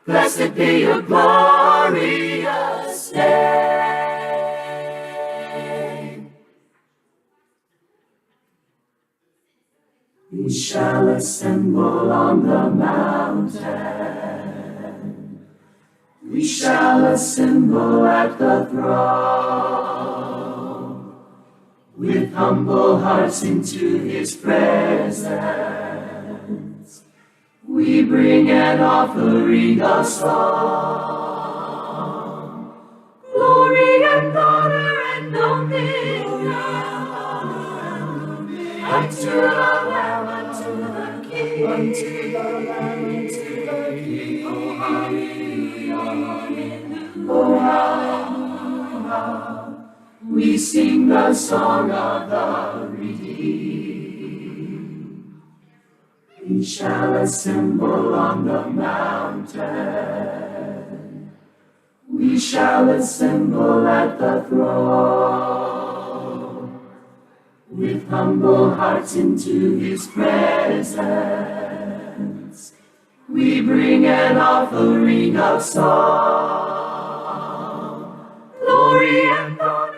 Blessed be your glorious name. We shall assemble on the mountain. We shall assemble at the throne, with humble hearts into his presence. We bring an offering of song, glory and honor and dominion unto the Lamb, unto the King, unto the Lamb, unto the King. Oh, hallelujah, hallelujah, oh, hallelujah. We sing the song of the redeemed. We shall assemble on the mountain. We shall assemble at the throne, with humble hearts into his presence. We bring an offering of song, glory and honor.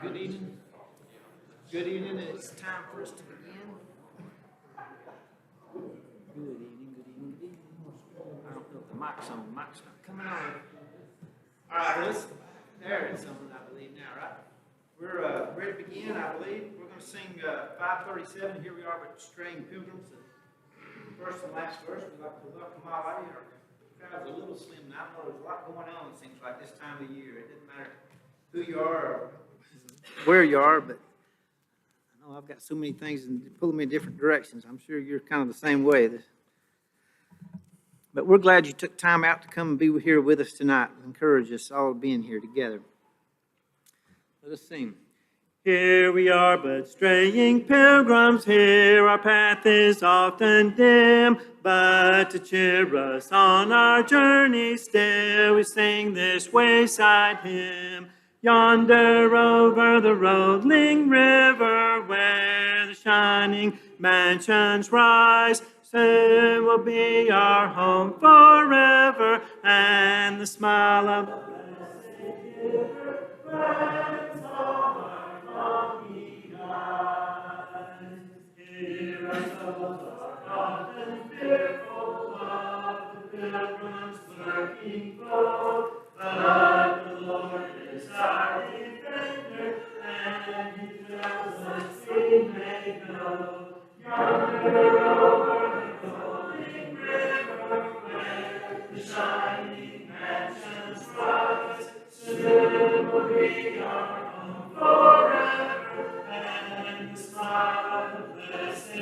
Good evening. Good evening. It's time for us to begin. Good evening. Good evening. Good evening. I don't know if the mic's on. The mic's not coming on. All right, let's. There it's on, I believe now, right? We're ready to begin, I believe. We're going to sing 537. Here we are with Straying Pilgrims. The first and last verse. We'd like to welcome all of you. Our crowd's a little slim now. I know there's a lot going on, it seems like, this time of year. It doesn't matter who you are or where you are, but I know I've got so many things and pulling me in different directions. I'm sure you're kind of the same way. But we're glad you took time out to come and be here with us tonight. Encourage us all being here together. Let us sing. Here we are but straying pilgrims, here our path is often dim, but to cheer us on our journey still, we sing this wayside hymn. Yonder over the rolling river, where the shining mansions rise, soon will be our home forever, and the smile of the blessed giver brightens all our longing eyes. Here our souls are often fearful of the pilgrim's lurking foe, but the Lord is our defender, and he tells us we may go. Yonder over the rolling river, where the shining mansions rise, soon will be our home forever, and the smile of the blessed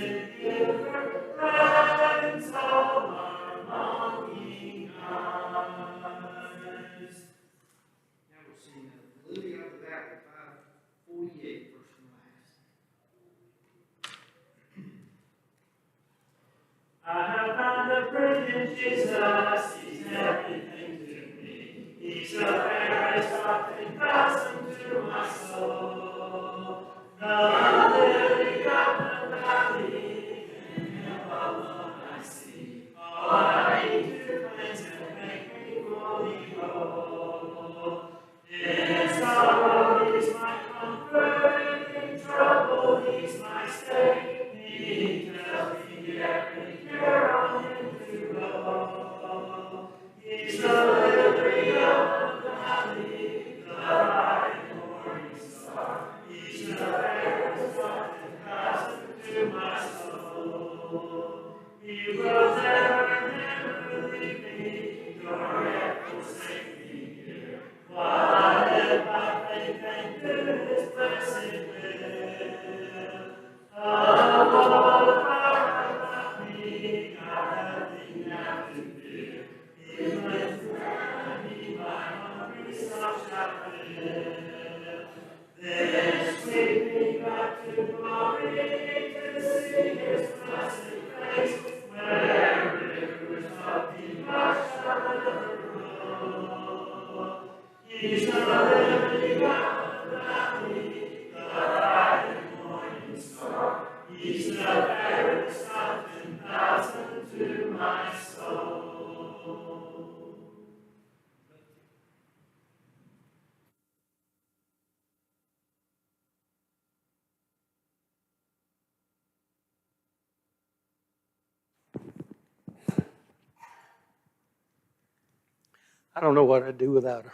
I have found a friend in Jesus, he's everything to me. He's the fairest something fastened to my soul. The lily of the valley, in him alone I see. All I need to cleanse and make me fully whole. In sorrow he's my comfort, in trouble he's my stay. He tells me every care on him to go. He's the lily of the valley, the bright morning star. He's the fairest of the fastened to my soul. He will never leave me, nor yet forsake me here. While I live by faith and do his blessed will. Of all the power about me, I have nothing now to fear. He lives where me, my hungry soul shall fill. Then sweep me back to glory, to see his blessed face, where rivers of deep life shall ever flow. He's the lily of the valley, the bright and morning star. He's the fairest of 10,000 to my soul. I don't know what I'd do without her.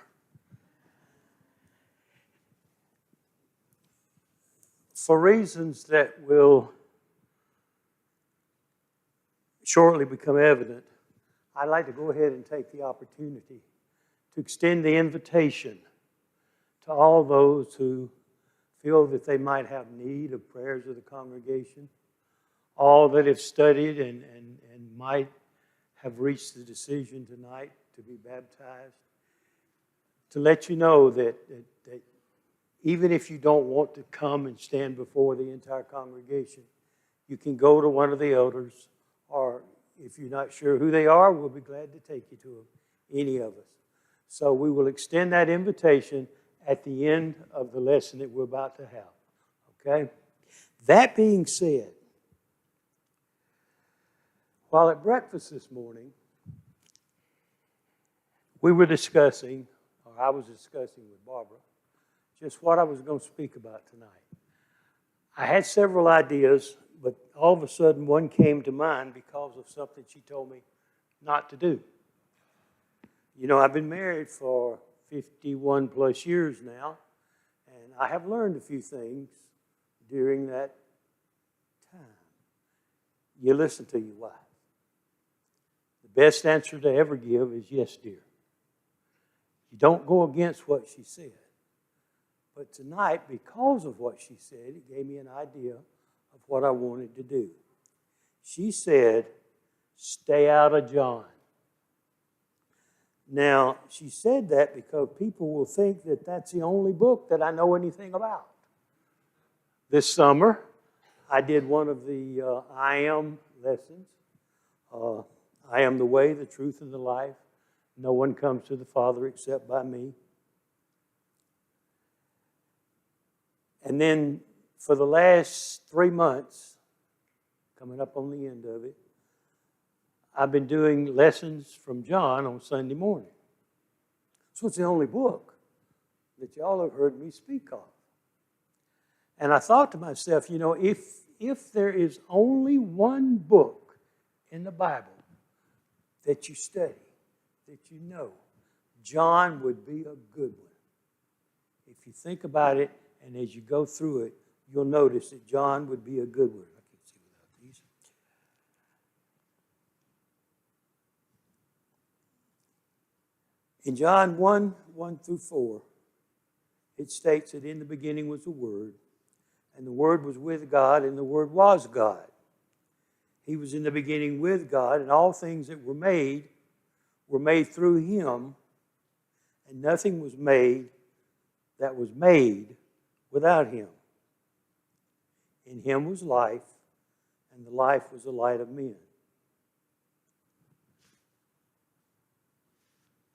For reasons that will shortly become evident, I'd like to go ahead and take the opportunity to extend the invitation to all those who feel that they might have need of prayers of the congregation, all that have studied and might have reached the decision tonight to be baptized, to let you know that even if you don't want to come and stand before the entire congregation, you can go to one of the elders, or if you're not sure who they are, we'll be glad to take you to them, any of us. So we will extend that invitation at the end of the lesson that we're about to have. Okay? That being said, while at breakfast this morning, we were discussing, or I was discussing with Barbara, just what I was going to speak about tonight. I had several ideas, but all of a sudden one came to mind because of something she told me not to do. You know, I've been married for 51 plus years now, and I have learned a few things during that time. You listen to your wife. The best answer to ever give is yes, dear. You don't go against what she said. But tonight, because of what she said, it gave me an idea of what I wanted to do. She said, stay out of John. Now, she said that because people will think that that's the only book that I know anything about. This summer, I did one of the I Am lessons. I am the way, the truth, and the life. No one comes to the Father except by me. And then for the last 3 months, coming up on the end of it, I've been doing lessons from John on Sunday morning. So it's the only book that y'all have heard me speak of. And I thought to myself, you know, if there is only one book in the Bible that you study, that you know, John would be a good one. If you think about it, and as you go through it, you'll notice that John would be a good one. I can't see without these. In John 1:1-4, it states that in the beginning was the Word, and the Word was with God, and the Word was God. He was in the beginning with God, and all things that were made through him, and nothing was made that was made without him. In him was life, and the life was the light of men.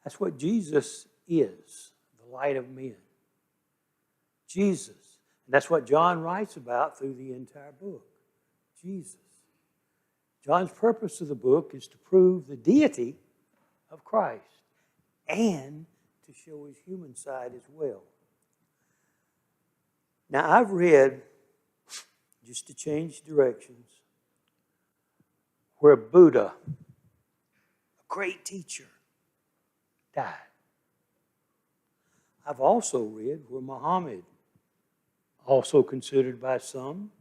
That's what Jesus is, the light of men. Jesus. And that's what John writes about through the entire book. Jesus. John's purpose of the book is to prove the deity of Christ and to show his human side as well. Now, I've read, just to change directions, where Buddha, a great teacher, died. I've also read where Muhammad, also considered by some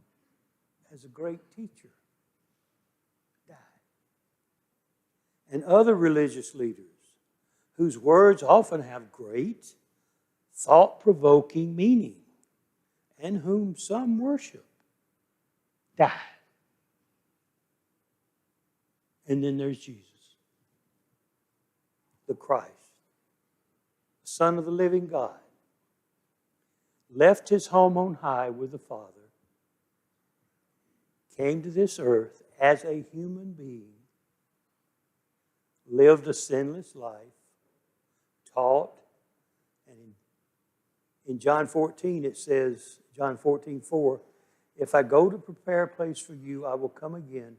as a great teacher, died. And other religious leaders whose words often have great, thought-provoking meaning and whom some worship, died. And then there's Jesus, the Christ, the Son of the living God, left his home on high with the Father, came to this earth as a human being, lived a sinless life, taught, and in John 14 it says, John 14:4, if I go to prepare a place for you, I will come again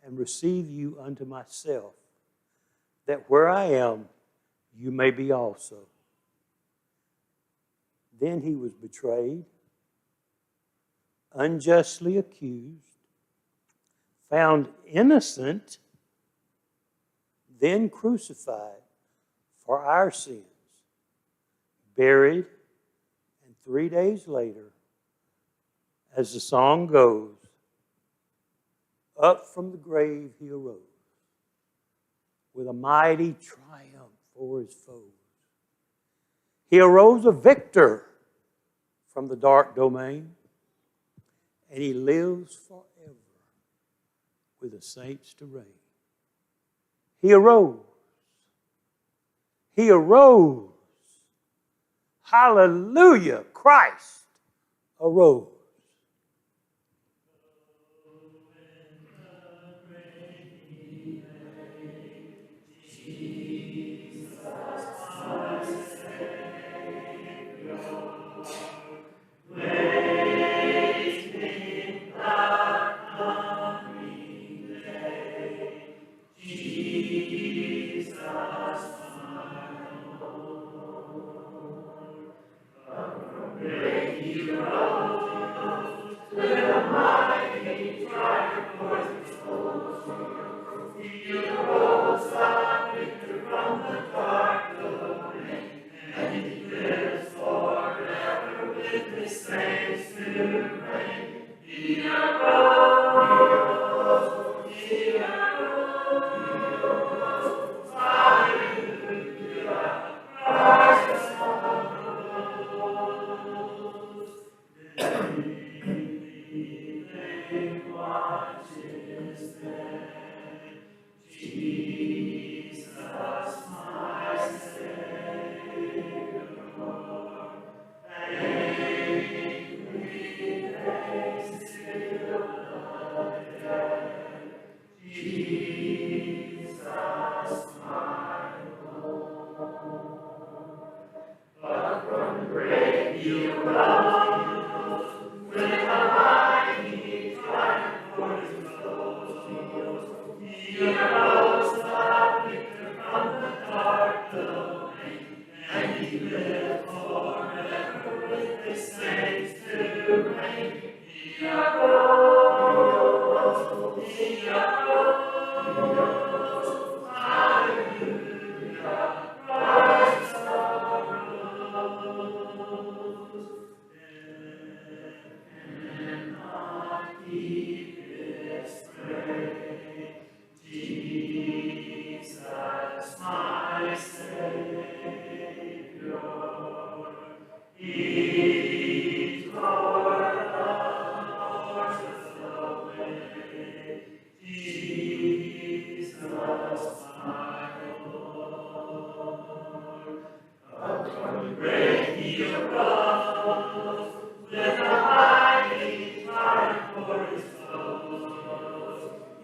and receive you unto myself, that where I am, you may be also. Then he was betrayed, unjustly accused, found innocent, then crucified for our sins, buried, and 3 days later, as the song goes, up from the grave he arose with a mighty triumph over his foes. He arose a victor from the dark domain, and he lives forever with the saints to reign. He arose. He arose. Hallelujah! Christ arose.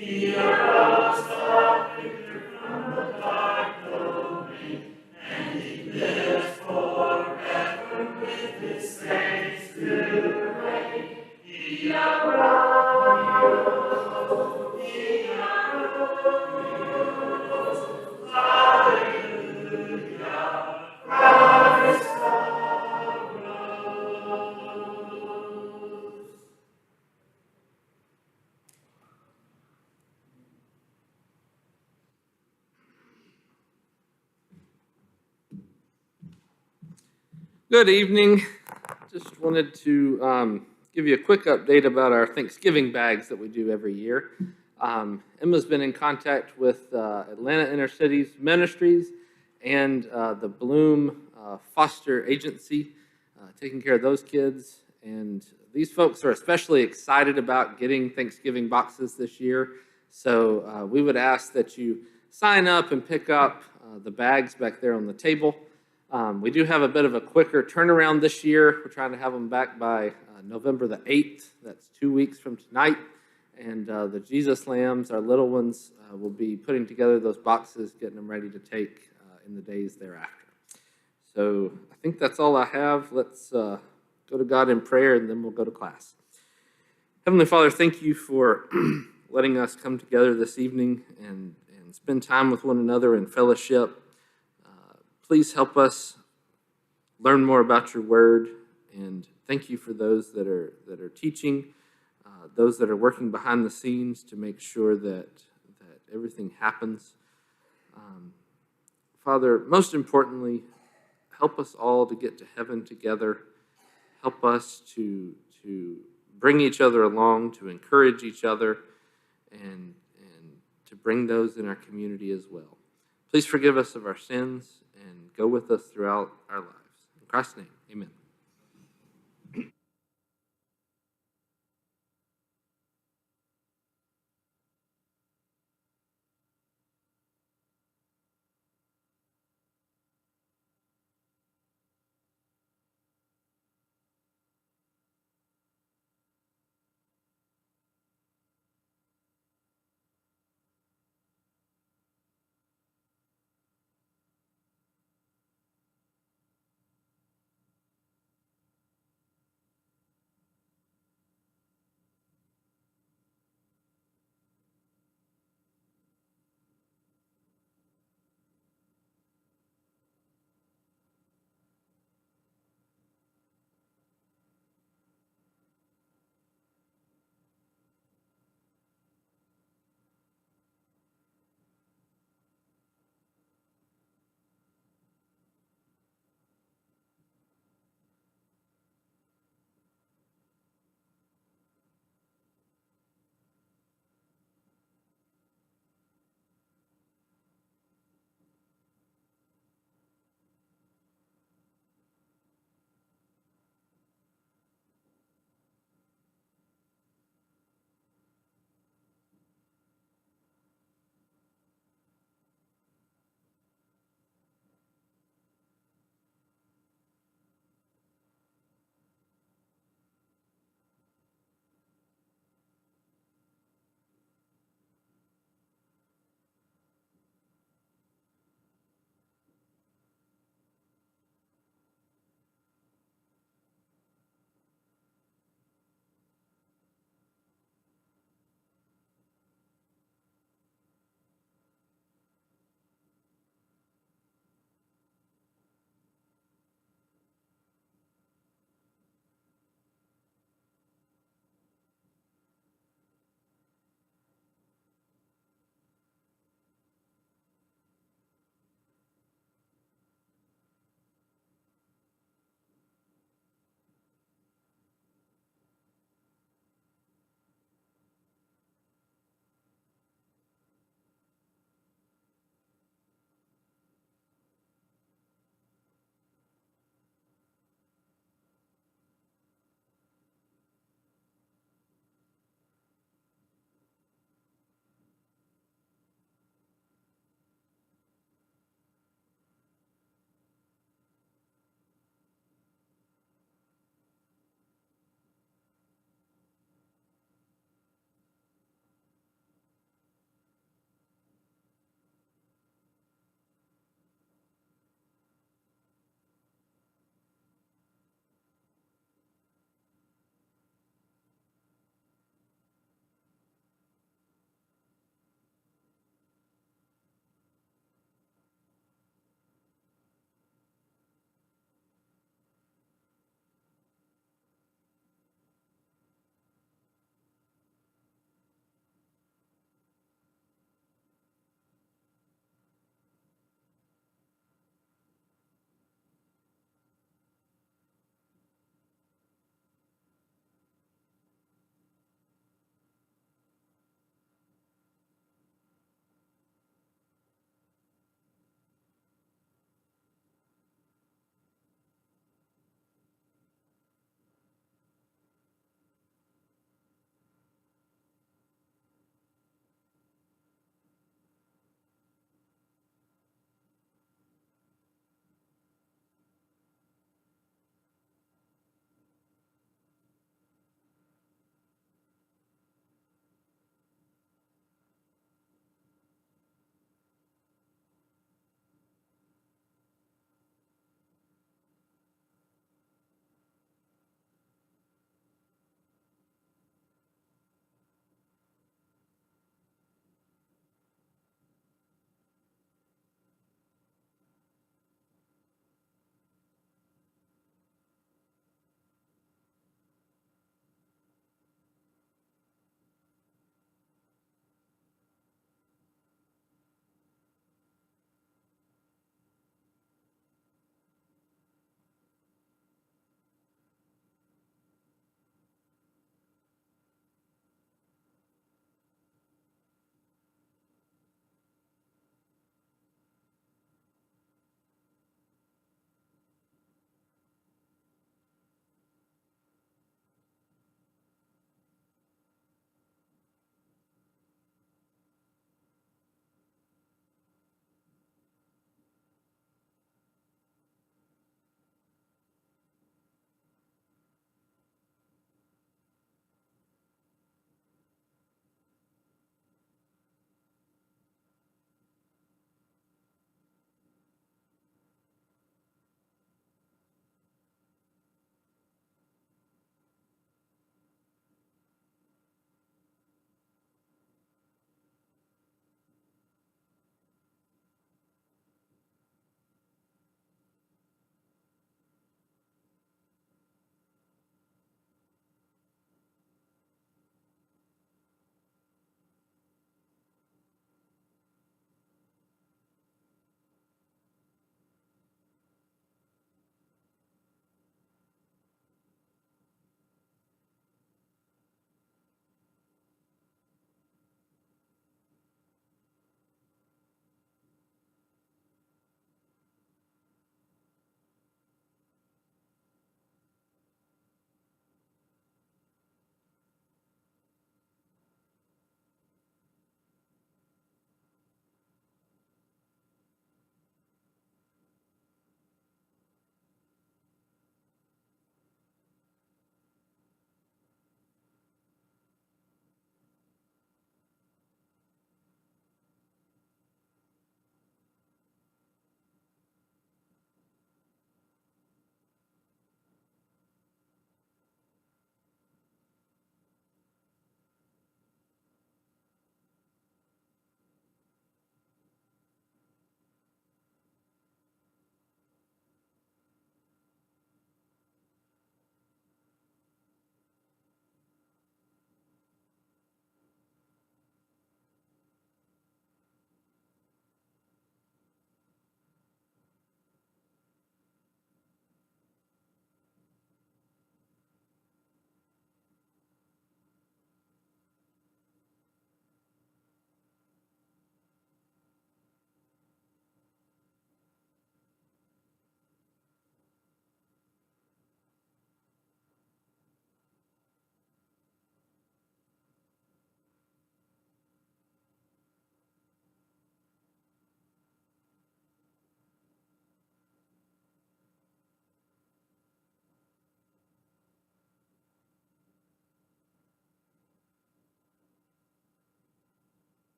He arose the victor from the dark domain, and he lives forever with his saints to reign. He arose, he arose, hallelujah, Christ arose. Good evening. Just wanted to give you a quick update about our Thanksgiving bags that we do every year. Emma's been in contact with Atlanta Inner Cities Ministries and the Bloom Foster Agency, taking care of those kids. And these folks are especially excited about getting Thanksgiving boxes this year. So we would ask that you sign up and pick up the bags back there on the table. We do have a bit of a quicker turnaround this year. We're trying to have them back by November the 8th. That's 2 weeks from tonight. And the Jesus Lambs, our little ones, will be putting together those boxes, getting them ready to take in the days thereafter. So I think that's all I have. Let's go to God in prayer, and then we'll go to class. Heavenly Father, thank you for letting us come together this evening and spend time with one another in fellowship. Please help us learn more about your word, and thank you for those that are teaching, those that are working behind the scenes to make sure that everything happens. Father, most importantly, help us all to get to heaven together. Help us to bring each other along, to encourage each other, and to bring those in our community as well. Please forgive us of our sins and go with us throughout our lives. In Christ's name, amen.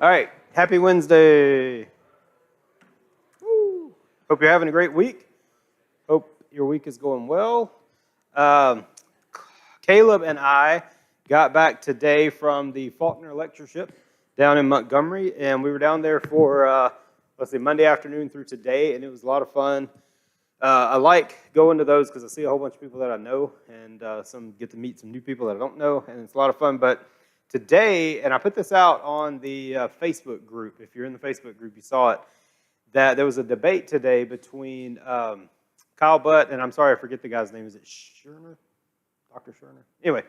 All right, happy Wednesday. Woo. Hope you're having a great week. Hope your week is going well. Caleb and I got back today from the Faulkner Lectureship down in Montgomery, and we were down there for, Monday afternoon through today, and it was a lot of fun. I like going to those because I see a whole bunch of people that I know, and some get to meet some new people that I don't know, and it's a lot of fun. But today, and I put this out on the Facebook group. If you're in the Facebook group, you saw it, that there was a debate today between Kyle Butt, and I'm sorry, I forget the guy's name. Is it Scherner? Dr. Scherner? Anyway,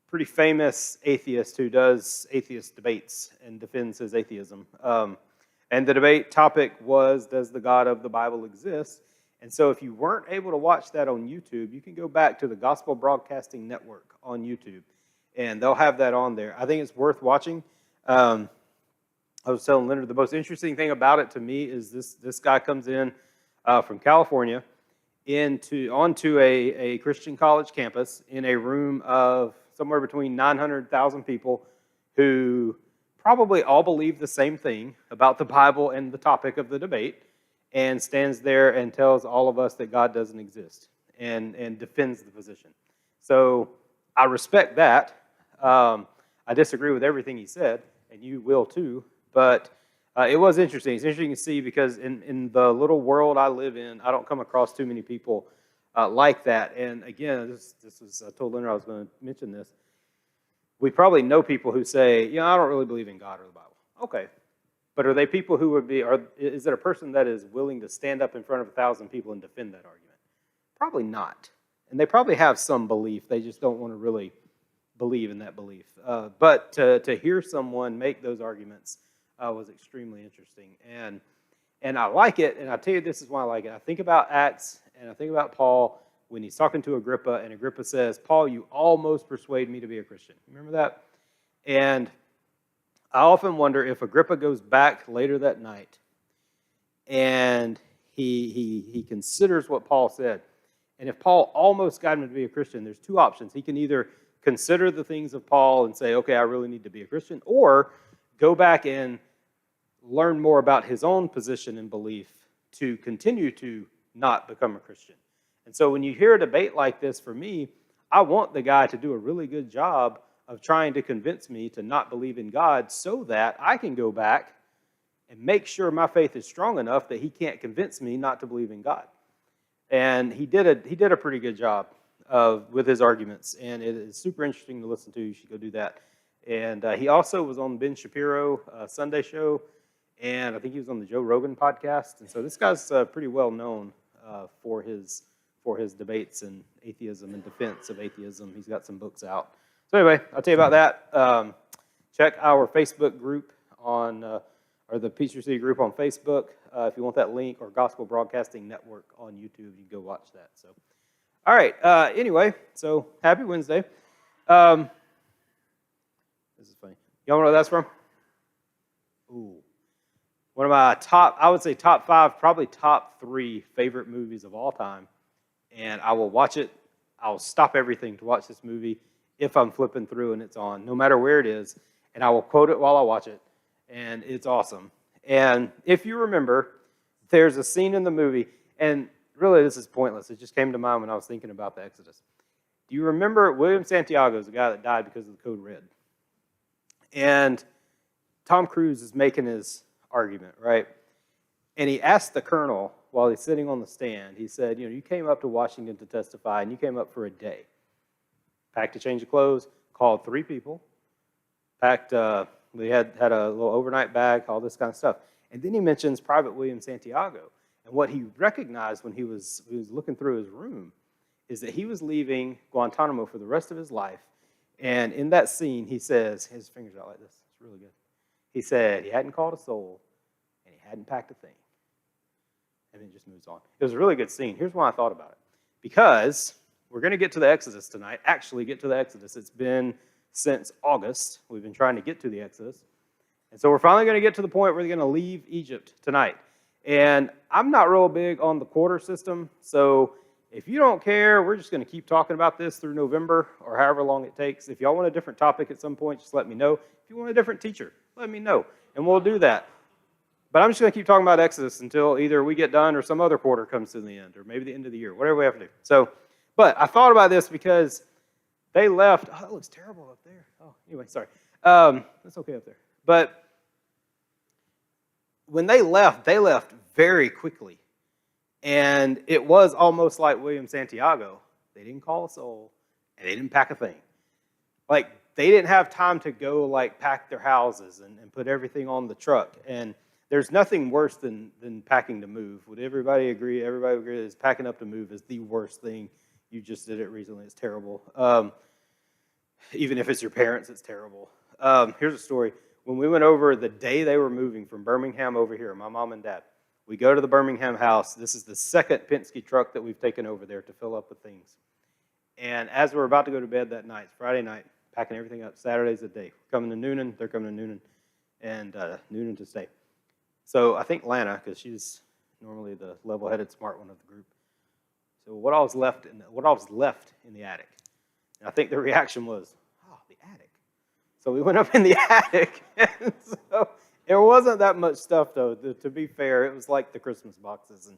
pretty famous atheist who does atheist debates and defends his atheism. And the debate topic was, does the God of the Bible exist? And so if you weren't able to watch that on YouTube, you can go back to the Gospel Broadcasting Network on YouTube, and they'll have that on there. I think it's worth watching. I was telling Leonard, the most interesting thing about it to me is this guy comes in from California onto a Christian college campus in a room of somewhere between 900,000 people who probably all believe the same thing about the Bible and the topic of the debate, and stands there and tells all of us that God doesn't exist and defends the position. So I respect that. I disagree with everything he said, and you will too, but it was interesting. It's interesting to see because in the little world I live in, I don't come across too many people like that. And again, this was, I told Leonard I was going to mention this. We probably know people who say, I don't really believe in God or the Bible. Okay. But are they people who would be, is it a person that is willing to stand up in front of 1,000 people and defend that argument? Probably not. And they probably have some belief. They just don't want to really believe in that belief. But to hear someone make those arguments was extremely interesting. And I like it, and I'll tell you this is why I like it. I think about Acts, and I think about Paul when he's talking to Agrippa, and Agrippa says, Paul, you almost persuade me to be a Christian. Remember that? And I often wonder if Agrippa goes back later that night and he considers what Paul said. And if Paul almost got him to be a Christian, there's two options. He can either consider the things of Paul and say, okay, I really need to be a Christian, or go back and learn more about his own position and belief to continue to not become a Christian. And so when you hear a debate like this, for me, I want the guy to do a really good job of trying to convince me to not believe in God so that I can go back and make sure my faith is strong enough that he can't convince me not to believe in God. And he did a pretty good job with his arguments, and it is super interesting to listen to. You should go do that. And he also was on Ben Shapiro Sunday show, and I think he was on the Joe Rogan podcast. And so this guy's pretty well known for his debates and atheism and defense of atheism. He's got some books out. So anyway, I'll tell you about that. Check our Facebook group or the Peachtree City group on Facebook if you want that link, or Gospel Broadcasting Network on YouTube. You can go watch that. So, all right. Anyway, so happy Wednesday. This is funny. Y'all know where that's from? Ooh. One of my I would say top 5, probably top 3 favorite movies of all time. And I will watch it. I'll stop everything to watch this movie if I'm flipping through and it's on, no matter where it is, and I will quote it while I watch it, and it's awesome. And if you remember, there's a scene in the movie, and really this is pointless. It just came to mind when I was thinking about the Exodus. Do you remember William Santiago is the guy that died because of the Code Red? And Tom Cruise is making his argument, right? And he asked the colonel while he's sitting on the stand, he said, you came up to Washington to testify, and you came up for a day. Packed a change of clothes, called 3 people, we had a little overnight bag, all this kind of stuff. And then he mentions Private William Santiago. And what he recognized when he was looking through his room is that he was leaving Guantanamo for the rest of his life. And in that scene, he says, his fingers out like this, it's really good. He said he hadn't called a soul, and he hadn't packed a thing. And then it just moves on. It was a really good scene. Here's why I thought about it. Because we're going to get to the Exodus tonight, actually get to the Exodus. It's been since August. We've been trying to get to the Exodus. And so we're finally going to get to the point where they're going to leave Egypt tonight. And I'm not real big on the quarter system, so if you don't care, we're just going to keep talking about this through November or however long it takes. If y'all want a different topic at some point, just let me know. If you want a different teacher, let me know. and we'll do that. But I'm just going to keep talking about Exodus until either we get done or some other quarter comes to the end, or maybe the end of the year, whatever we have to do. So, but I thought about this because they left. Oh, it looks terrible up there. Oh, anyway, sorry. That's okay up there. But when they left very quickly. And it was almost like William Santiago. They didn't call a soul, and they didn't pack a thing. Like, they didn't have time to go, like, pack their houses and put everything on the truck. And there's nothing worse than packing to move. Would everybody agree? Everybody agree that packing up to move is the worst thing. You just did it recently. It's terrible. Even if it's your parents, it's terrible. Here's a story. When we went over the day they were moving from Birmingham over here, my mom and dad, we go to the Birmingham house. This is the second Ptccoc truck that we've taken over there to fill up with things. And as we're about to go to bed that night, Friday night, packing everything up, Saturday's a day. We're coming to Noonan, they're coming to Noonan, and Noonan to stay. So I think Lana, because she's normally the level-headed, smart one of the group. So what all was left in the attic? And I think the reaction was, oh, the attic. So we went up in the attic, and so there wasn't that much stuff, though. To be fair, it was like the Christmas boxes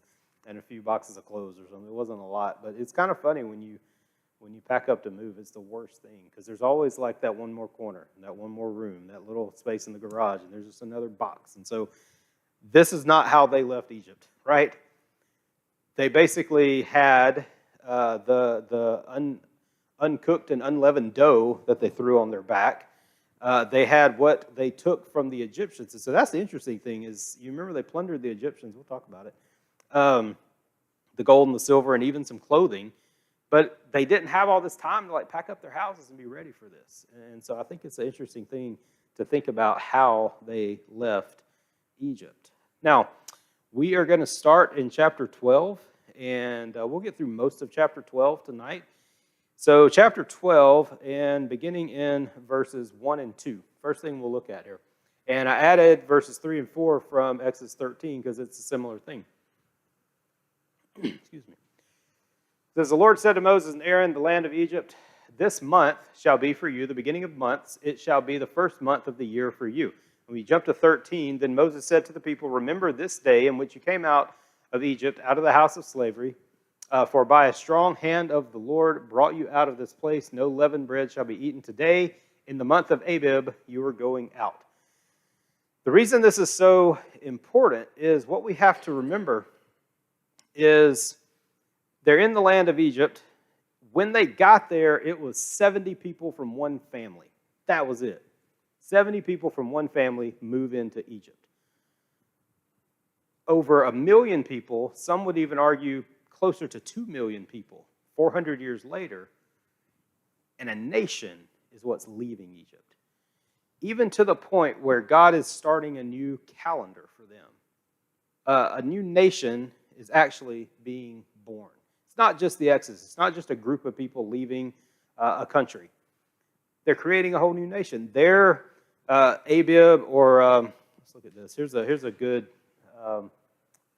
and a few boxes of clothes or something. It wasn't a lot, but it's kind of funny when you pack up to move. It's the worst thing because there's always like that one more corner, and that one more room, that little space in the garage, and there's just another box. And so this is not how they left Egypt, right? They basically had the uncooked and unleavened dough that they threw on their back. They had what they took from the Egyptians. And so that's the interesting thing is, you remember they plundered the Egyptians. We'll talk about it. The gold and the silver and even some clothing. But they didn't have all this time to like pack up their houses and be ready for this. And so I think it's an interesting thing to think about how they left Egypt. Now, we are going to start in chapter 12. And we'll get through most of chapter 12 tonight. So chapter 12, and beginning in verses 1 and 2. First thing we'll look at here. And I added verses 3 and 4 from Exodus 13 because it's a similar thing. Excuse me. It says, the Lord said to Moses and Aaron, the land of Egypt, this month shall be for you the beginning of months. It shall be the first month of the year for you. When we jump to 13, then Moses said to the people, remember this day in which you came out of Egypt, out of the house of slavery. For by a strong hand of the Lord brought you out of this place. No leavened bread shall be eaten today. In the month of Abib, you are going out. The reason this is so important is what we have to remember is they're in the land of Egypt. When they got there, it was 70 people from one family. That was it. 70 people from one family move into Egypt. Over 1 million people, some would even argue closer to 2 million people, 400 years later, and a nation is what's leaving Egypt. Even to the point where God is starting a new calendar for them. A new nation is actually being born. It's not just the Exodus. It's not just a group of people leaving a country. They're creating a whole new nation. They're Abib, or let's look at this. Here's a good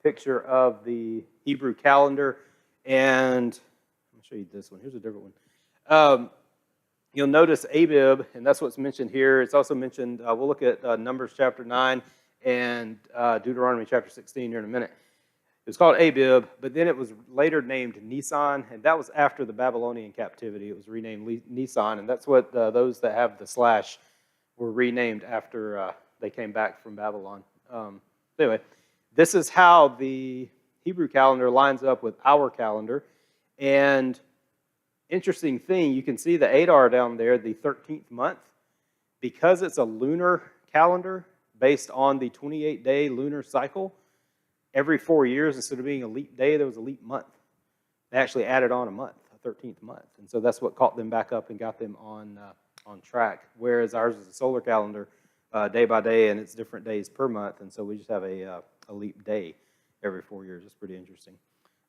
picture of the Hebrew calendar, and I'll show you this one. Here's a different one. You'll notice Abib, and that's what's mentioned here. It's also mentioned, we'll look at Numbers chapter 9 and Deuteronomy chapter 16 here in a minute. It was called Abib, but then it was later named Nisan, and that was after the Babylonian captivity. It was renamed Nisan, and that's what those that have the slash were renamed after they came back from Babylon. Anyway, this is how the Hebrew calendar lines up with our calendar. And interesting thing, you can see the Adar down there, the 13th month. Because it's a lunar calendar based on the 28-day lunar cycle, every 4 years, instead of being a leap day, there was a leap month. They actually added on a month, a 13th month. And so that's what caught them back up and got them on track. Whereas ours is a solar calendar, day by day, and it's different days per month. And so we just have a leap day every 4 years. It's pretty interesting.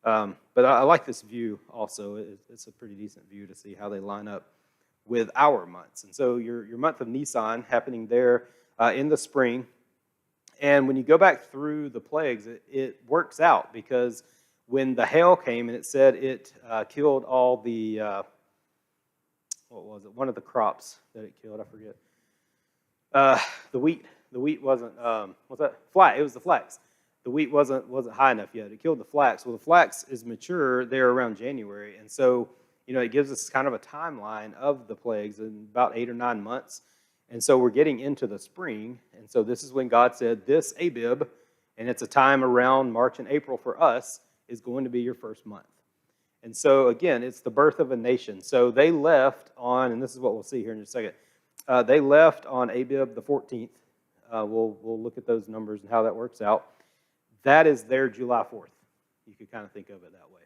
But I like this view also. It's a pretty decent view to see how they line up with our months. And so your month of Nisan happening there in the spring. And when you go back through the plagues, it works out because when the hail came and it said it killed all the, what was it? One of the crops that it killed, I forget. The wheat. wasn't, what's that? Flax. It was the flax. The wheat wasn't high enough yet. It killed the flax. Well, the flax is mature there around January, and so it gives us kind of a timeline of the plagues in about 8 or 9 months. And so we're getting into the spring, and so this is when God said, this Abib, and it's a time around March and April for us, is going to be your first month. And so, again, it's the birth of a nation. So they left on, and this is what we'll see here in just a second, they left on Abib the 14th. We'll look at those numbers and how that works out. That is their July 4th. You could kind of think of it that way.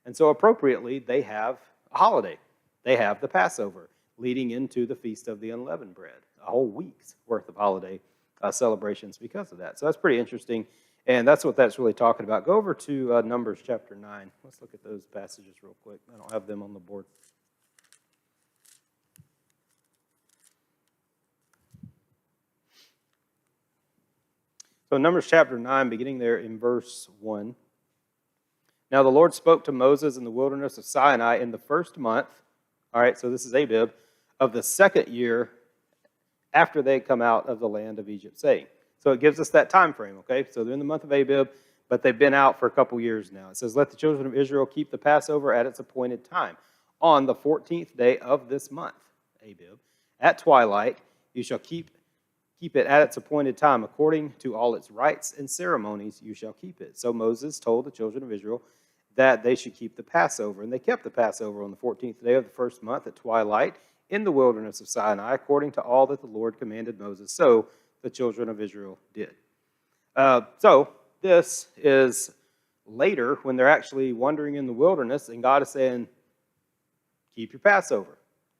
And so appropriately, they have a holiday. They have the Passover, leading into the Feast of the Unleavened Bread, a whole week's worth of holiday celebrations because of that. So that's pretty interesting, and that's what that's really talking about. Go over to Numbers chapter 9. Let's look at those passages real quick. I don't have them on the board. So Numbers chapter 9, beginning there in verse 1. Now the Lord spoke to Moses in the wilderness of Sinai in the first month, all right, so this is Abib, of the second year after they had come out of the land of Egypt, saying. So it gives us that time frame, okay? So they're in the month of Abib, but they've been out for a couple years now. It says, let the children of Israel keep the Passover at its appointed time. On the 14th day of this month, Abib, at twilight, you shall keep it at its appointed time. According to all its rites and ceremonies, you shall keep it. So Moses told the children of Israel that they should keep the Passover. And they kept the Passover on the 14th day of the first month at twilight in the wilderness of Sinai, according to all that the Lord commanded Moses. So the children of Israel did. So this is later when they're actually wandering in the wilderness, and God is saying, keep your Passover.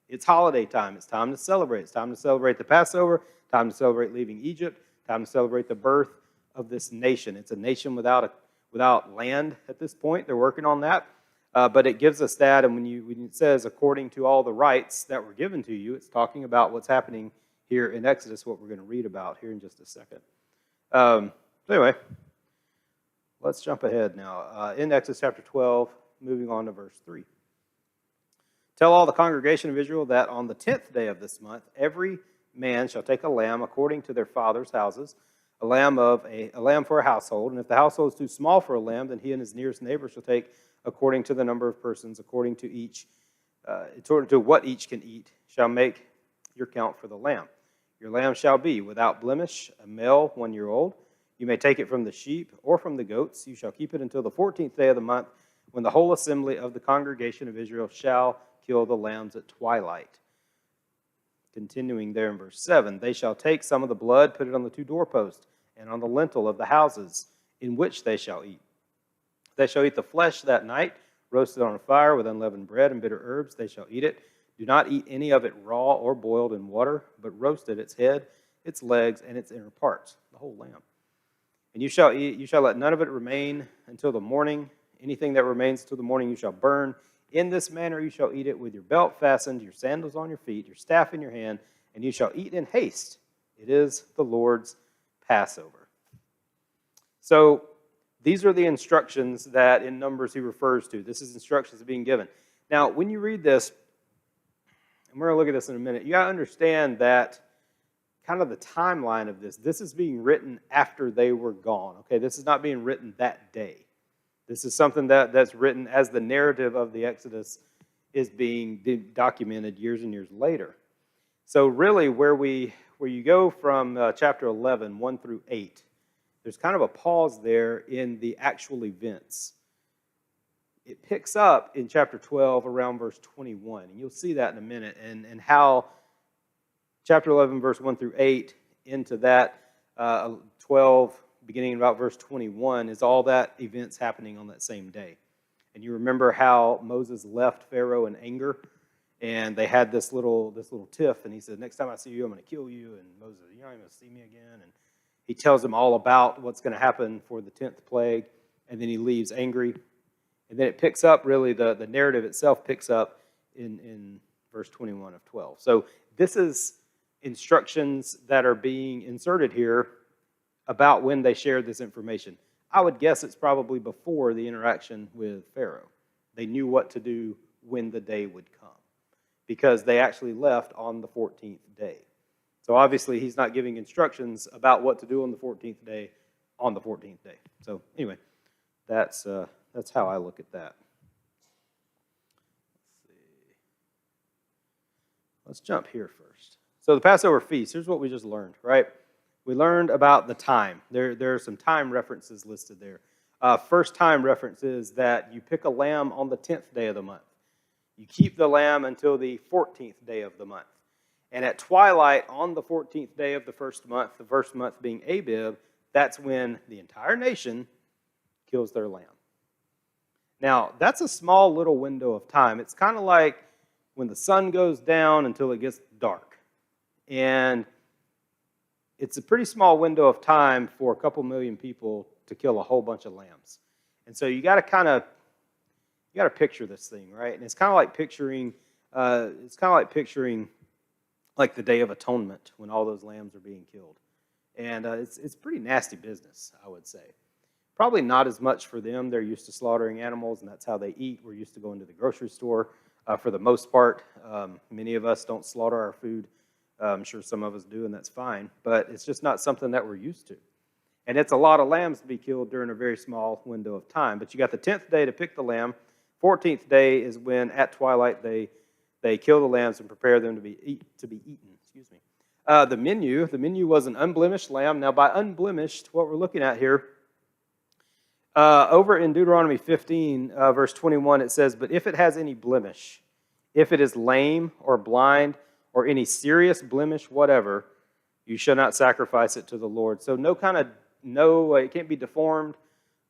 It's holiday time. It's time to celebrate. It's time to celebrate the Passover, time to celebrate leaving Egypt, time to celebrate the birth of this nation. It's a nation without land at this point. They're working on that. But it gives us that, and when it says, according to all the rights that were given to you, it's talking about what's happening here in Exodus, what we're going to read about here in just a second. Anyway, let's jump ahead now. In Exodus chapter 12, moving on to verse 3. Tell all the congregation of Israel that on the 10th day of this month, every man shall take a lamb according to their father's houses, a lamb for a household. And if the household is too small for a lamb, then he and his nearest neighbor shall take according to the number of persons, according to what each can eat, shall make your count for the lamb. Your lamb shall be without blemish, a male 1 year old. You may take it from the sheep or from the goats. You shall keep it until the 14th day of the month, when the whole assembly of the congregation of Israel shall kill the lambs at twilight. Continuing there in verse 7, they shall take some of the blood, put it on the 2 doorposts, and on the lintel of the houses in which they shall eat. They shall eat the flesh that night, roasted on a fire with unleavened bread and bitter herbs. They shall eat it. Do not eat any of it raw or boiled in water, but roasted its head, its legs, and its inner parts, the whole lamb. And you shall let none of it remain until the morning. Anything that remains till the morning you shall burn. In this manner you shall eat it with your belt fastened, your sandals on your feet, your staff in your hand, and you shall eat in haste. It is the Lord's Passover. So these are the instructions that in Numbers he refers to. This is instructions being given. Now, when you read this, and we're going to look at this in a minute, you got to understand that kind of the timeline of this is being written after they were gone. Okay, this is not being written that day. This is something that's written as the narrative of the Exodus is being documented years and years later. So really, where you go from chapter 11, 1 through 8, there's kind of a pause there in the actual events. It picks up in chapter 12 around verse 21, and you'll see that in a minute, and how chapter 11, verse 1 through 8, into that 12, beginning about verse 21, is all that events happening on that same day. And you remember how Moses left Pharaoh in anger, and they had this little tiff, and he said, next time I see you, I'm going to kill you. And Moses said, you're not even going to see me again. And he tells them all about what's going to happen for the 10th plague, and then he leaves angry. And then it picks up, really, the narrative itself picks up in verse 21 of 12. So this is instructions that are being inserted here about when they shared this information. I would guess it's probably before the interaction with Pharaoh. They knew what to do when the day would come, because they actually left on the 14th day. So obviously he's not giving instructions about what to do on the 14th day on the 14th day. So anyway, that's how I look at that. Let's jump here first. So the Passover feast, here's what we just learned, right? We learned about the time. There are some time references listed there. First time reference is that you pick a lamb on the 10th day of the month. You keep the lamb until the 14th day of the month. And at twilight on the 14th day of the first month being Abib, that's when the entire nation kills their lamb. Now, that's a small little window of time. It's kind of like when the sun goes down until it gets dark. And it's a pretty small window of time for a couple million people to kill a whole bunch of lambs. And so you got to picture this thing, right? And it's kind of like picturing like the Day of Atonement when all those lambs are being killed. And it's pretty nasty business, I would say. Probably not as much for them. They're used to slaughtering animals, and that's how they eat. We're used to going to the grocery store. For the most part, many of us don't slaughter our food. I'm sure some of us do, and that's fine. But it's just not something that we're used to. And it's a lot of lambs to be killed during a very small window of time. But you got the 10th day to pick the lamb. 14th day is when, at twilight, they kill the lambs and prepare them to be eaten. Excuse me. The menu was an unblemished lamb. Now, by unblemished, what we're looking at here, over in Deuteronomy 15, verse 21, it says, "But if it has any blemish, if it is lame or blind or any serious blemish whatever, you shall not sacrifice it to the Lord." So it can't be deformed,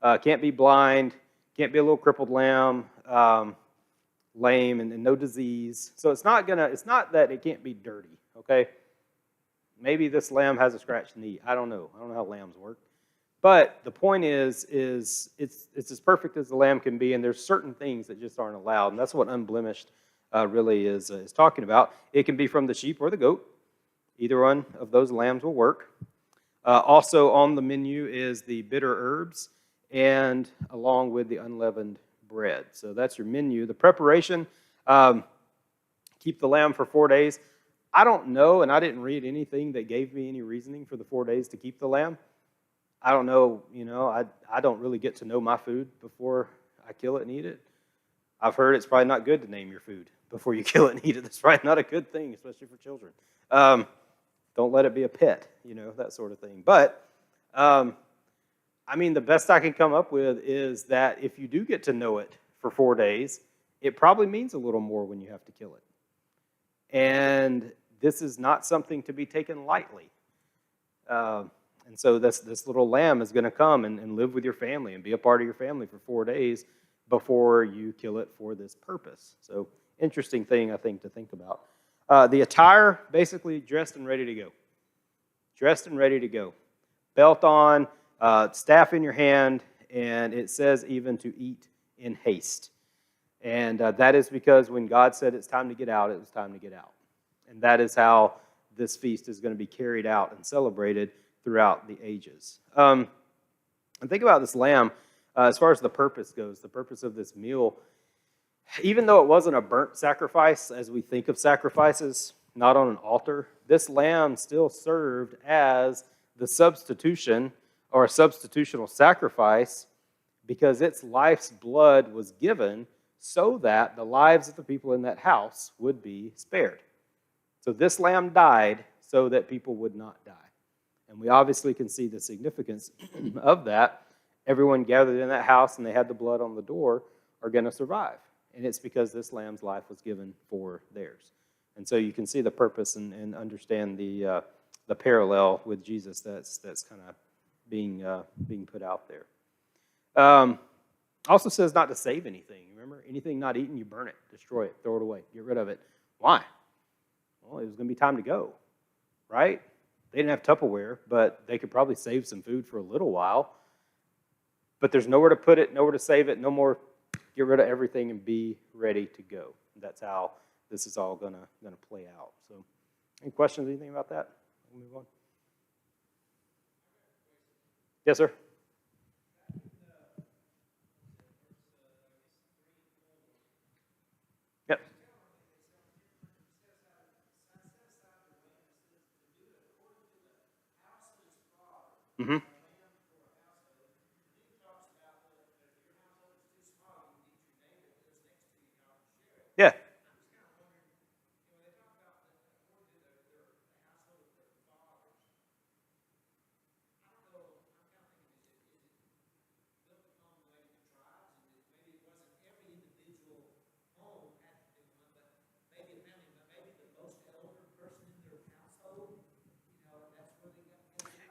can't be blind, can't be a little crippled lamb, lame, and no disease. So it's not that it can't be dirty, okay? Maybe this lamb has a scratched knee. I don't know. I don't know how lambs work. But the point is it's as perfect as the lamb can be, and there's certain things that just aren't allowed, and that's what unblemished really is talking about. It can be from the sheep or the goat. Either one of those lambs will work. Also on the menu is the bitter herbs, and along with the unleavened bread. So that's your menu. The preparation, keep the lamb for 4 days. I don't know, and I didn't read anything that gave me any reasoning for the 4 days to keep the lamb. I don't know, I don't really get to know my food before I kill it and eat it. I've heard it's probably not good to name your food before you kill it and eat it. That's probably not a good thing, especially for children. Don't let it be a pet, that sort of thing. But, the best I can come up with is that if you do get to know it for 4 days, it probably means a little more when you have to kill it. And this is not something to be taken lightly. And so this little lamb is going to come and live with your family and be a part of your family for 4 days before you kill it for this purpose. So interesting thing, I think, to think about. The attire, basically dressed and ready to go. Dressed and ready to go. Belt on, staff in your hand, and it says even to eat in haste. And that is because when God said it's time to get out, it was time to get out. And that is how this feast is going to be carried out and celebrated throughout the ages. And think about this lamb, as far as the purpose goes, the purpose of this meal. Even though it wasn't a burnt sacrifice, as we think of sacrifices, not on an altar, this lamb still served as the substitution or a substitutional sacrifice because its life's blood was given so that the lives of the people in that house would be spared. So this lamb died so that people would not die. And we obviously can see the significance of that. Everyone gathered in that house and they had the blood on the door are going to survive. And it's because this lamb's life was given for theirs. And so you can see the purpose and understand the parallel with Jesus that's kind of being put out there. Also says not to save anything. Remember, anything not eaten, you burn it, destroy it, throw it away, get rid of it. Why? Well, it was going to be time to go, right? They didn't have Tupperware, but they could probably save some food for a little while. But there's nowhere to put it, nowhere to save it, no more. Get rid of everything and be ready to go. That's how this is all gonna play out. So, any questions, anything about that? We'll move on. Yes, sir. Yep. Mm-hmm. Yeah.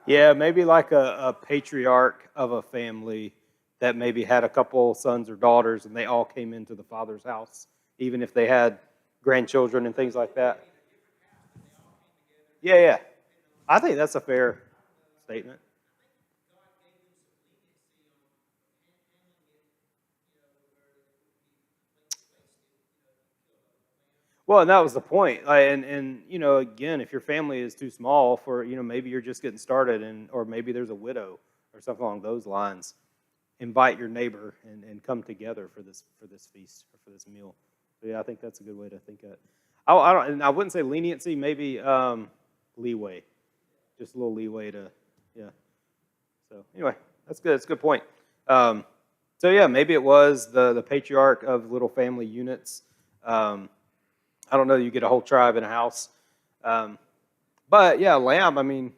Yeah, maybe like a patriarch of a family that maybe had a couple sons or daughters and they all came into the father's house, even if they had grandchildren and things like that. Yeah, yeah. I think that's a fair statement. Well, and that was the point. And again, if your family is too small for, maybe you're just getting started and or maybe there's a widow or something along those lines, invite your neighbor and come together for this feast or for this meal. So yeah, I think that's a good way to think of it. I don't, and I wouldn't say leniency, maybe leeway, just a little leeway to, yeah. So anyway, that's good. That's a good point. Um, so yeah, maybe it was the patriarch of little family units. I don't know that you get a whole tribe in a house, but yeah, lamb. I mean,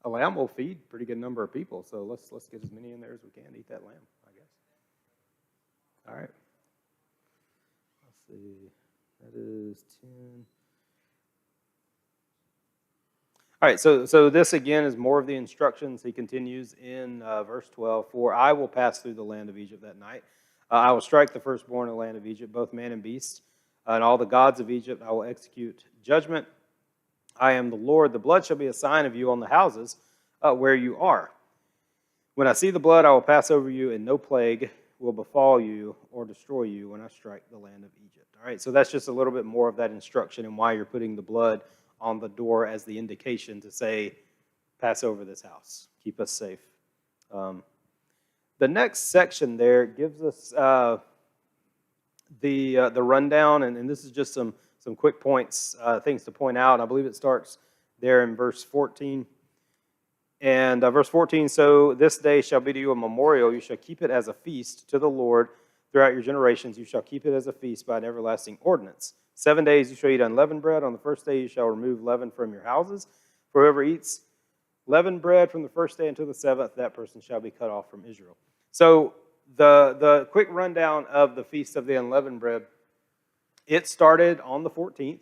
a lamb will feed a pretty good number of people. So let's get as many in there as we can to eat that lamb, I guess. All right. Let's see. That is 10. All right, so this again is more of the instructions. He continues in verse 12. For I will pass through the land of Egypt that night. I will strike the firstborn in the land of Egypt, both man and beast, and all the gods of Egypt. I will execute judgment. I am the Lord. The blood shall be a sign of you on the houses where you are. When I see the blood, I will pass over you, and no plague will befall you or destroy you when I strike the land of Egypt. All right, so that's just a little bit more of that instruction and why you're putting the blood on the door as the indication to say, pass over this house, keep us safe. The next section there gives us the rundown, and this is just some quick points, things to point out. I believe it starts there in verse 14. And verse 14, so this day shall be to you a memorial. You shall keep it as a feast to the Lord throughout your generations. You shall keep it as a feast by an everlasting ordinance. 7 days you shall eat unleavened bread. On the first day you shall remove leaven from your houses. For whoever eats leavened bread from the first day until the seventh, that person shall be cut off from Israel. So the quick rundown of the Feast of the Unleavened Bread, it started on the 14th.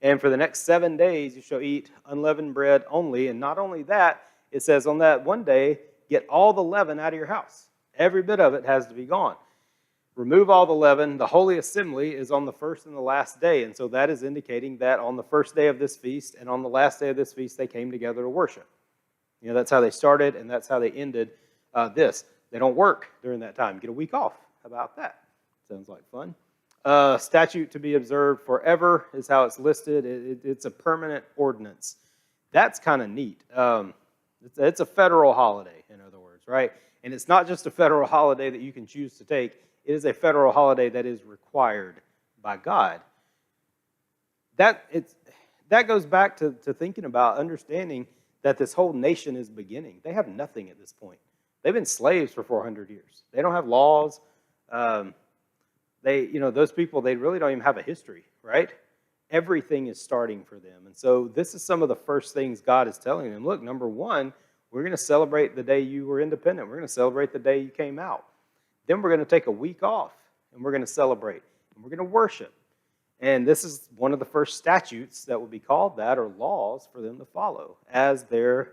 And for the next 7 days you shall eat unleavened bread only. And not only that, it says on that one day, get all the leaven out of your house. Every bit of it has to be gone. Remove all the leaven. The Holy Assembly is on the first and the last day. And so that is indicating that on the first day of this feast and on the last day of this feast, they came together to worship. That's how they started and that's how they ended this. They don't work during that time. Get a week off. How about that? Sounds like fun. Statute to be observed forever is how it's listed. It's a permanent ordinance. That's kind of neat. It's a federal holiday, in other words, right? And it's not just a federal holiday that you can choose to take. It is a federal holiday that is required by God. That goes back to thinking about understanding that this whole nation is beginning. They have nothing at this point. They've been slaves for 400 years. They don't have laws. Those people, they really don't even have a history, right? Everything is starting for them. And so this is some of the first things God is telling them. Look, number one, we're going to celebrate the day you were independent. We're going to celebrate the day you came out. Then we're going to take a week off, and we're going to celebrate, and we're going to worship. And this is one of the first statutes that would be called that, or laws for them to follow as their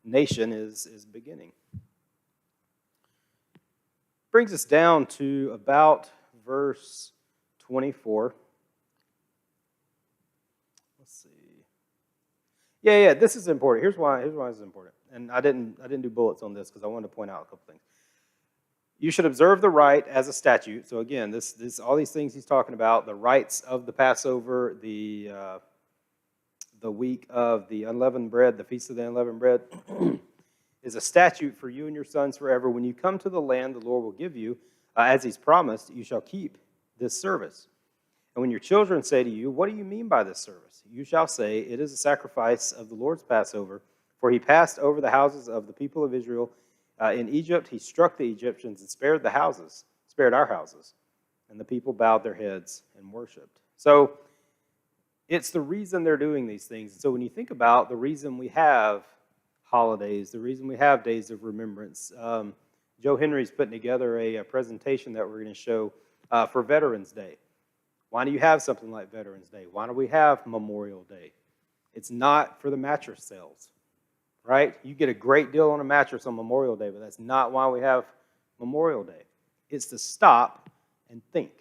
nation is beginning. Brings us down to about verse 24. Let's see. Yeah, this is important. Here's why this is important. And I didn't do bullets on this because I wanted to point out a couple things. You should observe the rite as a statute. So again, this all these things he's talking about, the rites of the Passover, the week of the unleavened bread, the feast of the unleavened bread, is a statute for you and your sons forever. When you come to the land the Lord will give you, as he's promised, you shall keep this service. And when your children say to you, what do you mean by this service? You shall say, it is a sacrifice of the Lord's Passover. For he passed over the houses of the people of Israel in Egypt. He struck the Egyptians and spared our houses. And the people bowed their heads and worshipped. So it's the reason they're doing these things. So when you think about the reason we have holidays, the reason we have days of remembrance, Joe Henry's putting together a presentation that we're going to show for Veterans Day. Why do you have something like Veterans Day? Why do we have Memorial Day? It's not for the mattress sales, right? You get a great deal on a mattress on Memorial Day, but that's not why we have Memorial Day. It's to stop and think.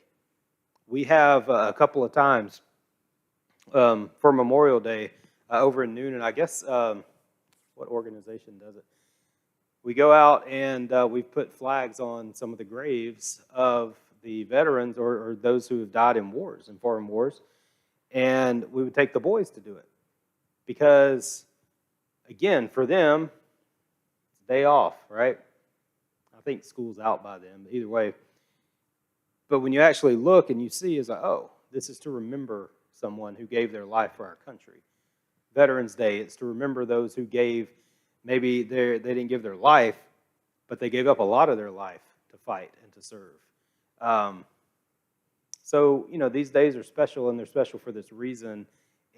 We have a couple of times for Memorial Day over in Noonan, I guess, what organization does it? We go out and we've put flags on some of the graves of the veterans or those who have died in wars, in foreign wars, and we would take the boys to do it. Because, again, for them, it's a day off, right? I think school's out by then, but either way. But when you actually look and you see, it's like, oh, this is to remember someone who gave their life for our country. Veterans Day, it's to remember those who gave, maybe they didn't give their life, but they gave up a lot of their life to fight and to serve. So, these days are special, and they're special for this reason,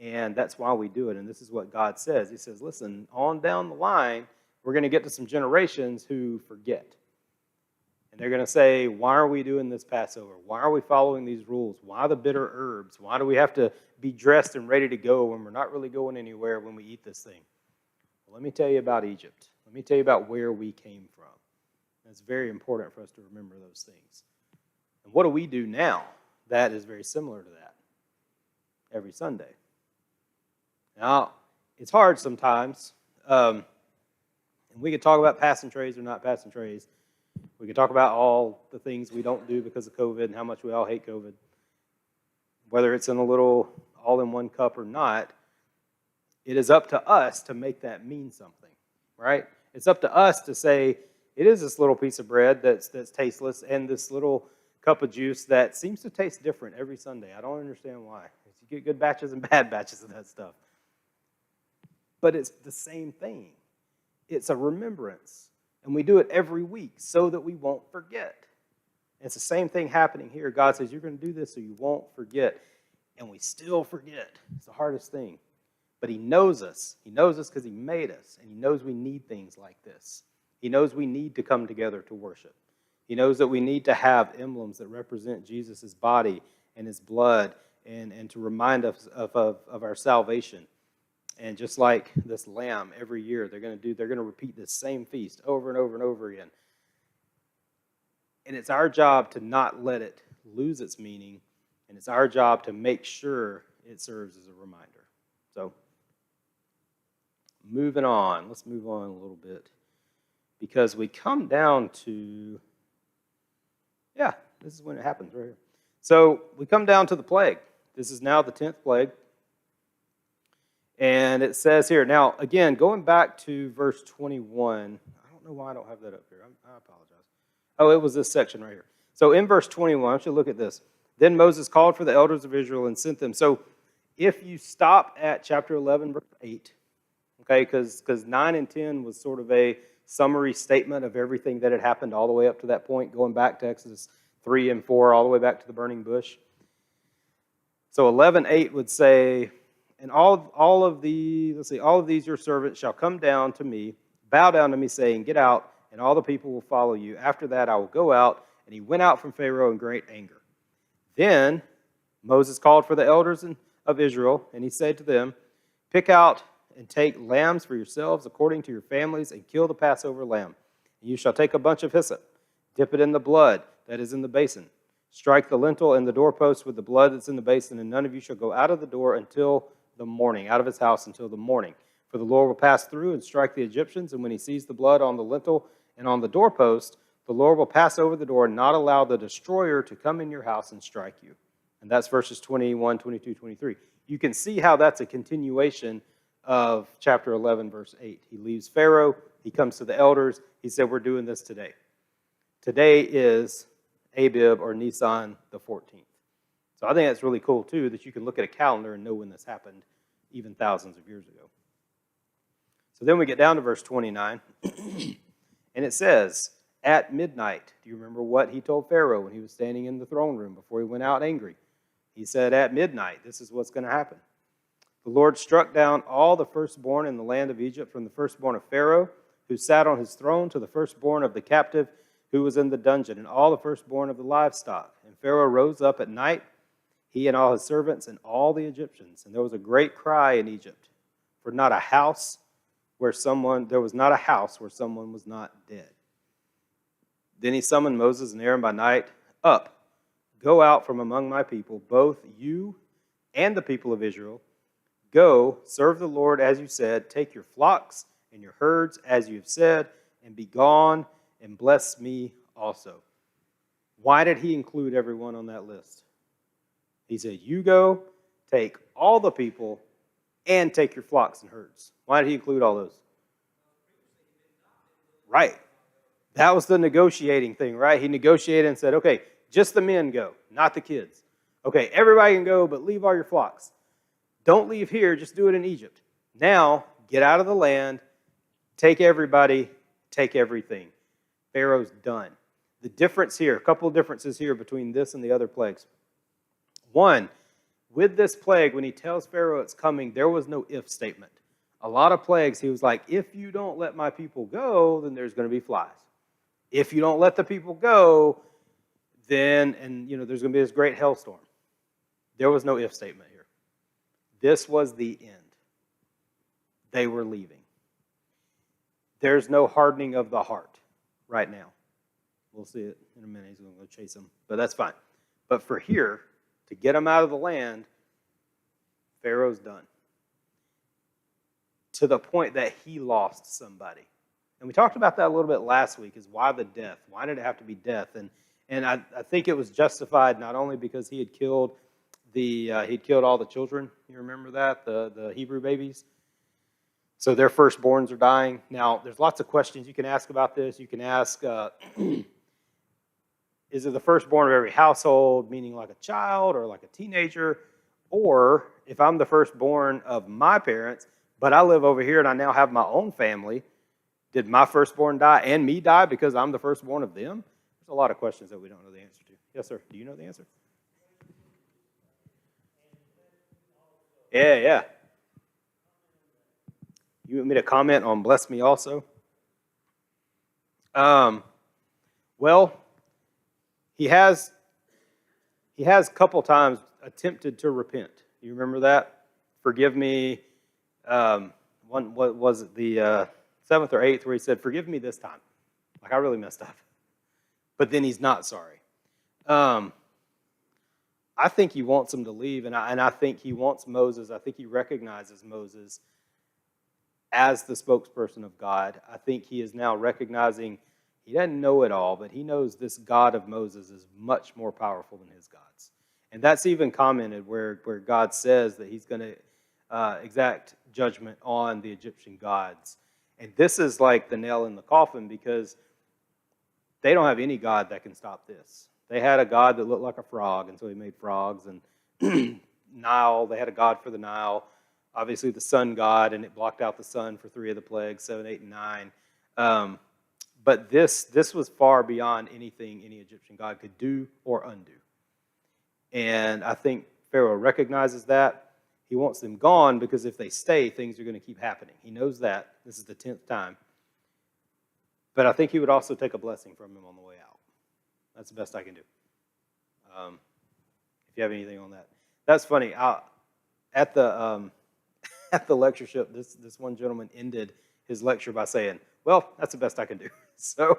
and that's why we do it. And this is what God says. He says, listen, on down the line, we're going to get to some generations who forget. And they're going to say, why are we doing this Passover? Why are we following these rules? Why the bitter herbs? Why do we have to be dressed and ready to go when we're not really going anywhere when we eat this thing? Well, let me tell you about Egypt. Let me tell you about where we came from. It's very important for us to remember those things. And what do we do now that is very similar to that every Sunday? Now, it's hard sometimes. And we could talk about passing trays or not passing trays. We could talk about all the things we don't do because of COVID and how much we all hate COVID. Whether it's in a little all-in-one cup or not, it is up to us to make that mean something, right? It's up to us to say, it is this little piece of bread that's tasteless and this little cup of juice that seems to taste different every Sunday. I don't understand why. You get good batches and bad batches of that stuff. But it's the same thing. It's a remembrance. And we do it every week so that we won't forget. And it's the same thing happening here. God says, you're going to do this so you won't forget. And we still forget. It's the hardest thing. But he knows us. He knows us because he made us. And he knows we need things like this. He knows we need to come together to worship. He knows that we need to have emblems that represent Jesus' body and his blood and to remind us of our salvation. And just like this lamb, every year they're going to repeat this same feast over and over and over again. And it's our job to not let it lose its meaning, and it's our job to make sure it serves as a reminder. So, moving on. Let's move on a little bit. Because we come down to, this is when it happens right here. So, we come down to the plague. This is now the 10th plague. And it says here, now, again, going back to verse 21, I don't know why I don't have that up here. I apologize. Oh, it was this section right here. So in verse 21, I want you to look at this. Then Moses called for the elders of Israel and sent them. So if you stop at chapter 11, verse 8, okay, because 9 and 10 was sort of a summary statement of everything that had happened all the way up to that point, going back to Exodus 3 and 4, all the way back to the burning bush. So 11:8 would say, and all of these your servants shall come down to me, bow down to me, saying, get out, and all the people will follow you. After that I will go out. And he went out from Pharaoh in great anger. Then Moses called for the elders of Israel, and he said to them, pick out and take lambs for yourselves according to your families, and kill the Passover lamb. And you shall take a bunch of hyssop, dip it in the blood that is in the basin. Strike the lintel and the doorpost with the blood that's in the basin, and none of you shall go out of the door until the morning, out of his house until the morning. For the Lord will pass through and strike the Egyptians, and when he sees the blood on the lintel and on the doorpost, the Lord will pass over the door and not allow the destroyer to come in your house and strike you. And that's verses 21, 22, 23. You can see how that's a continuation of chapter 11, verse 8. He leaves Pharaoh. He comes to the elders. He said, we're doing this today. Today is Abib or Nisan the 14th. So I think that's really cool, too, that you can look at a calendar and know when this happened, even thousands of years ago. So then we get down to verse 29, and it says, at midnight. Do you remember what he told Pharaoh when he was standing in the throne room before he went out angry? He said, at midnight, this is what's going to happen. The Lord struck down all the firstborn in the land of Egypt, from the firstborn of Pharaoh, who sat on his throne, to the firstborn of the captive who was in the dungeon, and all the firstborn of the livestock. And Pharaoh rose up at night, he and all his servants and all the Egyptians. And there was a great cry in Egypt, for there was not a house where someone was not dead. Then he summoned Moses and Aaron by night. Up, go out from among my people, both you and the people of Israel. Go, serve the Lord as you said. Take your flocks and your herds as you have said, and be gone and bless me also. Why did he include everyone on that list? He said, you go, take all the people, and take your flocks and herds. Why did he include all those? Right. That was the negotiating thing, right? He negotiated and said, okay, just the men go, not the kids. Okay, everybody can go, but leave all your flocks. Don't leave here, just do it in Egypt. Now, get out of the land, take everybody, take everything. Pharaoh's done. The difference here, a couple of differences here between this and the other plagues. One, with this plague, when he tells Pharaoh it's coming, there was no if statement. A lot of plagues, he was like, if you don't let my people go, then there's going to be flies. If you don't let the people go, then, there's going to be this great hailstorm. There was no if statement here. This was the end. They were leaving. There's no hardening of the heart right now. We'll see it in a minute. He's going to go chase them, but that's fine. But for here, to get them out of the land, Pharaoh's done. To the point that he lost somebody. And we talked about that a little bit last week, is why the death? Why did it have to be death? And I think it was justified not only because he had killed all the children. You remember that? The Hebrew babies? So their firstborns are dying. Now, there's lots of questions you can ask about this. You can ask, is it the firstborn of every household, meaning like a child or like a teenager? Or if I'm the firstborn of my parents, but I live over here and I now have my own family, did my firstborn die and me die because I'm the firstborn of them? There's a lot of questions that we don't know the answer to. Yes, sir. Do you know the answer? Yeah. You want me to comment on bless me also? Well, he has a couple times attempted to repent. You remember that? Forgive me. What was it, the 7th or 8th, where he said, forgive me this time. Like, I really messed up. But then he's not sorry. I think he wants them to leave, and I think he wants Moses. I think he recognizes Moses as the spokesperson of God. I think he is now recognizing he doesn't know it all, but he knows this God of Moses is much more powerful than his gods. And that's even commented where God says that he's going to exact judgment on the Egyptian gods. And this is like the nail in the coffin, because they don't have any god that can stop this. They had a god that looked like a frog, and so he made frogs. And Nile, they had a god for the Nile. Obviously the sun god, and it blocked out the sun for 3 of the plagues, 7, 8, and 9. But this was far beyond anything any Egyptian god could do or undo. And I think Pharaoh recognizes that. He wants them gone because if they stay, things are going to keep happening. He knows that. This is the 10th time. But I think he would also take a blessing from him on the way out. That's the best I can do. If you have anything on that. That's funny. At the lectureship, this one gentleman ended his lecture by saying, well, that's the best I can do. So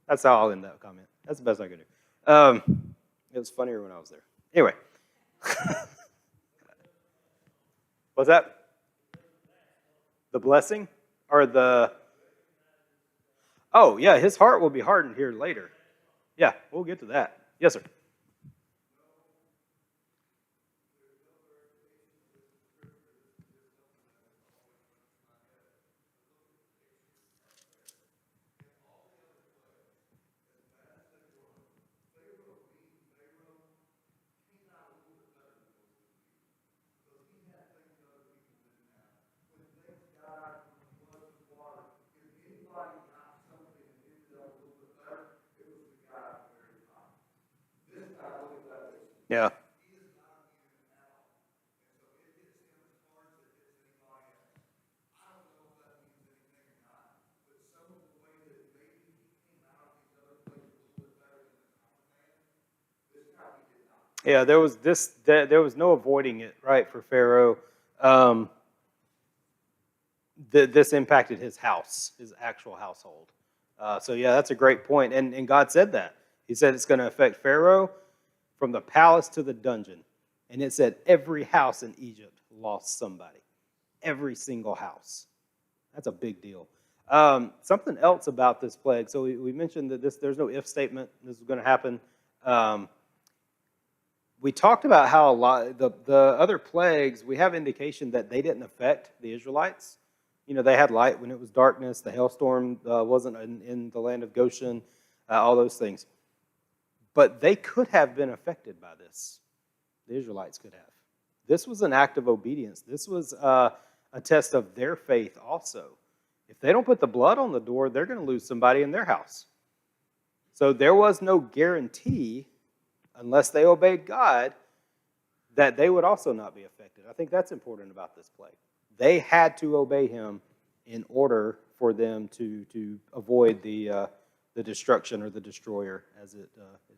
that's how I'll end that comment. That's the best I can do. It was funnier when I was there. Anyway. What's that? The blessing? Or the... Oh, yeah, his heart will be hardened here later. Yeah, we'll get to that. Yes, sir. Yeah. Yeah, there was no avoiding it, right, for Pharaoh. Um, this impacted his house, his actual household. So yeah, that's a great point. And God said that. He said it's going to affect Pharaoh from the palace to the dungeon. And it said every house in Egypt lost somebody. Every single house. That's a big deal. Something else about this plague. So we mentioned that there's no if statement. This is going to happen. We talked about how a lot the other plagues, we have indication that they didn't affect the Israelites. You know, they had light when it was darkness. The hailstorm wasn't in the land of Goshen, all those things. But they could have been affected by this. The Israelites could have. This was an act of obedience. This was a test of their faith also. If they don't put the blood on the door, they're going to lose somebody in their house. So there was no guarantee, unless they obeyed God, that they would also not be affected. I think that's important about this plague. They had to obey him in order for them to avoid the destruction or the destroyer, as it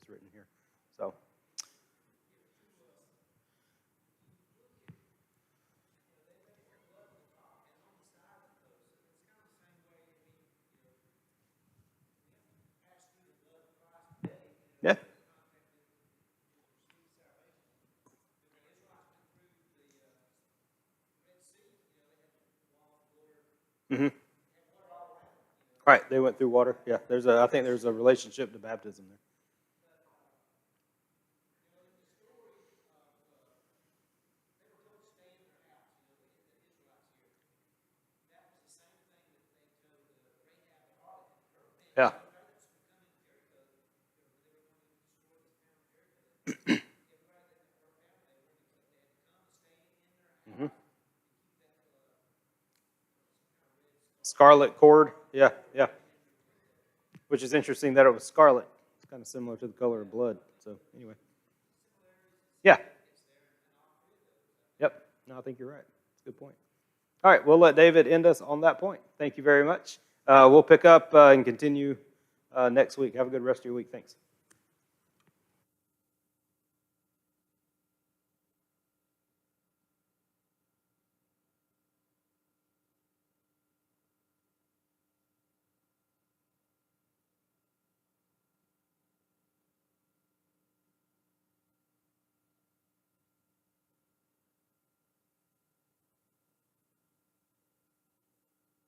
is written here. So. Yeah. Mm-hmm. Right, they went through water. Yeah, I think there's a relationship to baptism there. Yeah. Mm-hmm. Scarlet cord. Yeah, yeah. Which is interesting that it was scarlet. It's kind of similar to the color of blood. So anyway. Yeah. Yep. No, I think you're right. That's a good point. All right, we'll let David end us on that point. Thank you very much. We'll pick up and continue next week. Have a good rest of your week. Thanks.